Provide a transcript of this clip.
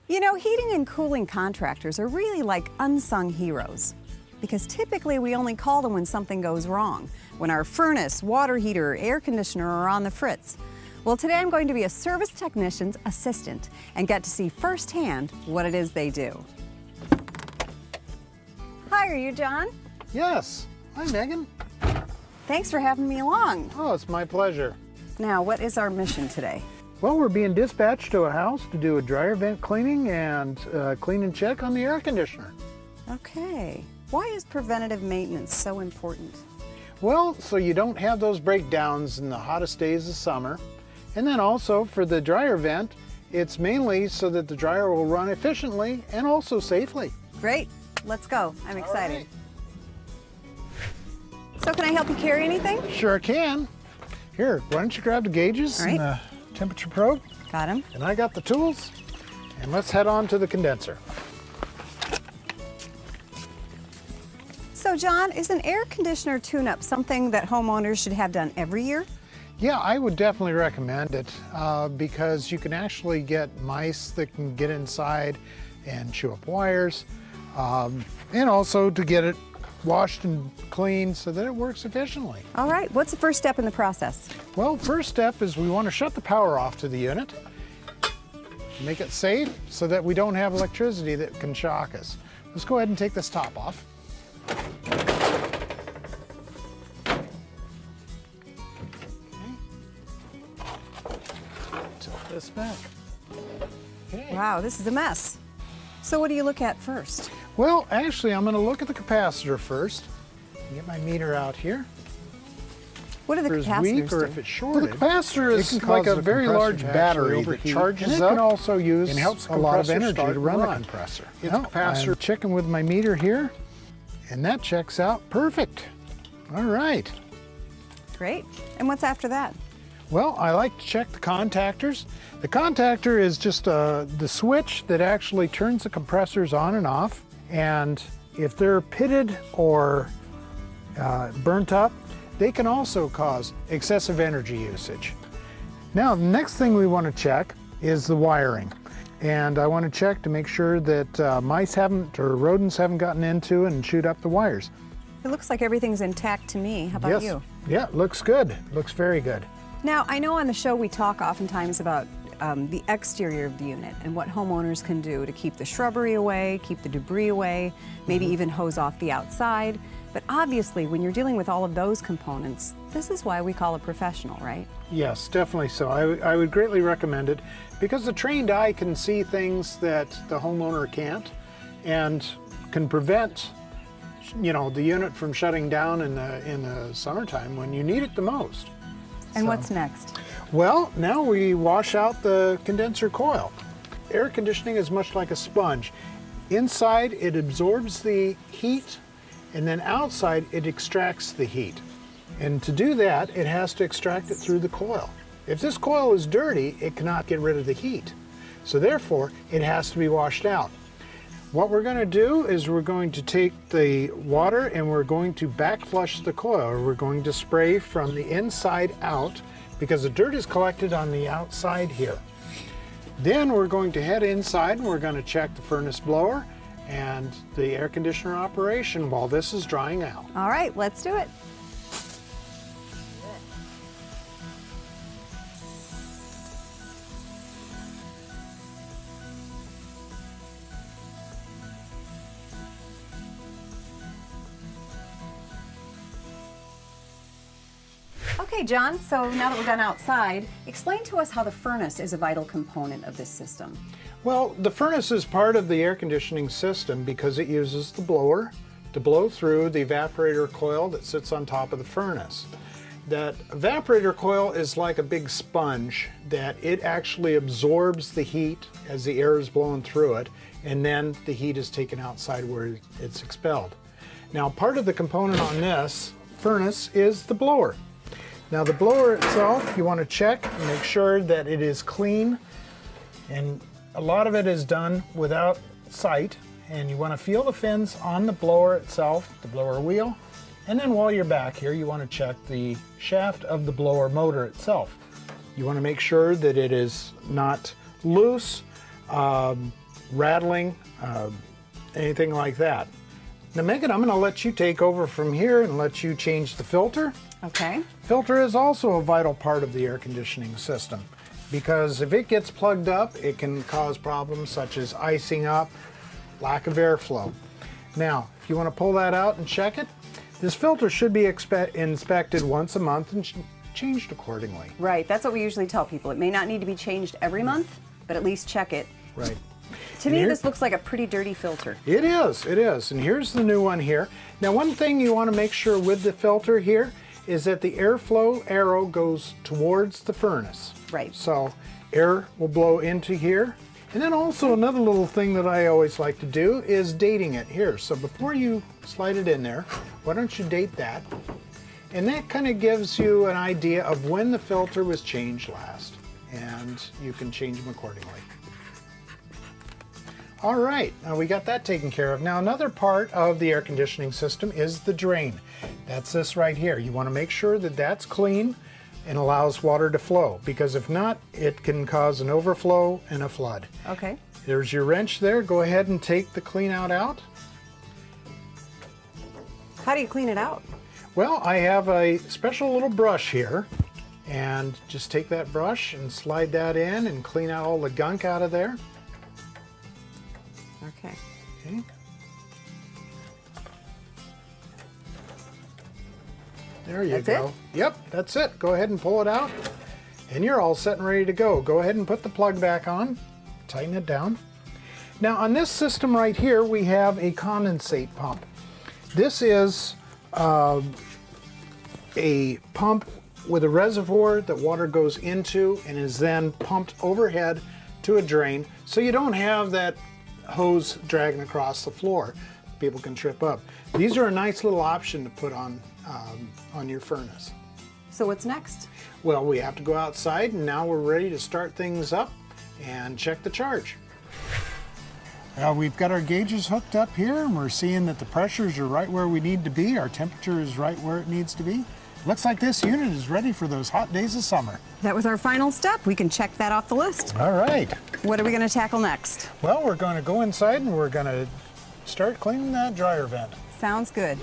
You know, heating and cooling contractors are really like unsung heroes because typically we only call them when something goes wrong, when our furnace, water heater, air conditioner are on the fritz. Well, today I'm going to be a service technician's assistant and get to see firsthand what it is they do. Hi, are you John? Yes. Hi, Megan. Thanks for having me along. Oh, it's my pleasure. Now, what is our mission today? Well, we're being dispatched to a house to do a dryer vent cleaning and clean and check on the air conditioner. Okay. Why is preventative maintenance so important? Well, so you don't have those breakdowns in the hottest days of summer. And then also for the dryer vent, it's mainly so that the dryer will run efficiently and also safely. Great. Let's go. I'm excited. So can I help you carry anything? Sure can. Here, why don't you grab the gauges and the temperature probe? Got him. And I got the tools. And let's head on to the condenser. So John, is an air conditioner tune-up something that homeowners should have done every year? Yeah, I would definitely recommend it because you can actually get mice that can get inside and chew up wires, and also to get it washed and cleaned so that it works efficiently. All right, what's the first step in the process? Well, first step is we want to shut the power off to the unit, make it safe so that we don't have electricity that can shock us. Let's go ahead and take this top off. Tilt this back. Okay. Wow, this is a mess. So what do you look at first? Well, actually, I'm going to look at the capacitor first. Get my meter out here. What do the If it's capacitors weak or do? if it's shorted, Well, the capacitor is it can like cause a the very compressor large to battery actually that overheat. charges and it up can also use and helps a lot of compressor energy start to run the run. compressor. It's Well, capacitor. I'm checking with my meter here, and that checks out perfect. All right. Great. And what's after that? Well, I like to check the contactors. The contactor is just the switch that actually turns the compressors on and off. And if they're pitted or burnt up, they can also cause excessive energy usage. Now, the next thing we want to check is the wiring. And I want to check to make sure that mice haven't or rodents haven't gotten into and chewed up the wires. It looks like everything's intact to me. How about Yes. you? Yeah, looks good. Looks very good. Now, I know on the show we talk oftentimes about the exterior of the unit and what homeowners can do to keep the shrubbery away, keep the debris away, maybe even hose off the outside. But obviously, when you're dealing with all of those components, this is why we call a professional, right? Yes, definitely so. I would greatly recommend it because the trained eye can see things that the homeowner can't and can prevent, you know, the unit from shutting down in the summertime when you need it the most. And So- what's next? Well, now we wash out the condenser coil. Air conditioning is much like a sponge. Inside, it absorbs the heat, and then outside, it extracts the heat. And to do that, it has to extract it through the coil. If this coil is dirty, it cannot get rid of the heat. So therefore, it has to be washed out. What we're going to do is we're going to take the water and we're going to back flush the coil. We're going to spray from the inside out because the dirt is collected on the outside here. Then we're going to head inside and we're going to check the furnace blower and the air conditioner operation while this is drying out. All right, let's do it. Okay, John, so now that we're done outside, explain to us how the furnace is a vital component of this system. Well, the furnace is part of the air conditioning system because it uses the blower to blow through the evaporator coil that sits on top of the furnace. That evaporator coil is like a big sponge that it actually absorbs the heat as the air is blowing through it, and then the heat is taken outside where it's expelled. Now, part of the component on this furnace is the blower. Now, the blower itself, you want to check and make sure that it is clean, and a lot of it is done without sight, and you want to feel the fins on the blower itself, the blower wheel, and then while you're back here, you want to check the shaft of the blower motor itself. You want to make sure that it is not loose, rattling, anything like that. Now Megan, I'm going to let you take over from here and let you change the filter. Okay. Filter is also a vital part of the air conditioning system because if it gets plugged up, it can cause problems such as icing up, lack of airflow. Now, if you want to pull that out and check it, this filter should be inspected once a month and changed accordingly. Right, that's what we usually tell people. It may not need to be changed every month, but at least check it. Right. To me, this looks like a pretty dirty filter. It is. And here's the new one here. Now, one thing you want to make sure with the filter here is that the airflow arrow goes towards the furnace. Right. So air will blow into here. And then also another little thing that I always like to do is dating it here. So before you slide it in there, why don't you date that? And that kind of gives you an idea of when the filter was changed last. And you can change them accordingly. All right, now we got that taken care of. Now another part of the air conditioning system is the drain. That's this right here. You want to make sure that that's clean and allows water to flow, because if not, it can cause an overflow and a flood. Okay. There's your wrench there. Go ahead and take the clean out. How do you clean it out? Well, I have a special little brush here, and just take that brush and slide that in and clean out all the gunk out of there. Okay. Okay. There you go. It? Yep, that's it. Go ahead and pull it out, and you're all set and ready to go. Go ahead and put the plug back on, tighten it down. Now on this system right here, we have a condensate pump. This is a pump with a reservoir that water goes into and is then pumped overhead to a drain, so you don't have that hose dragging across the floor. People can trip up. These are a nice little option to put on your furnace. So what's next? Well, we have to go outside, and now we're ready to start things up and check the charge. We've got our gauges hooked up here, and we're seeing that the pressures are right where we need to be. Our temperature is right where it needs to be. Looks like this unit is ready for those hot days of summer. That was our final step. We can check that off the list. All right. What are we going to tackle next? Well, we're going to go inside and we're going to start cleaning that dryer vent. Sounds good.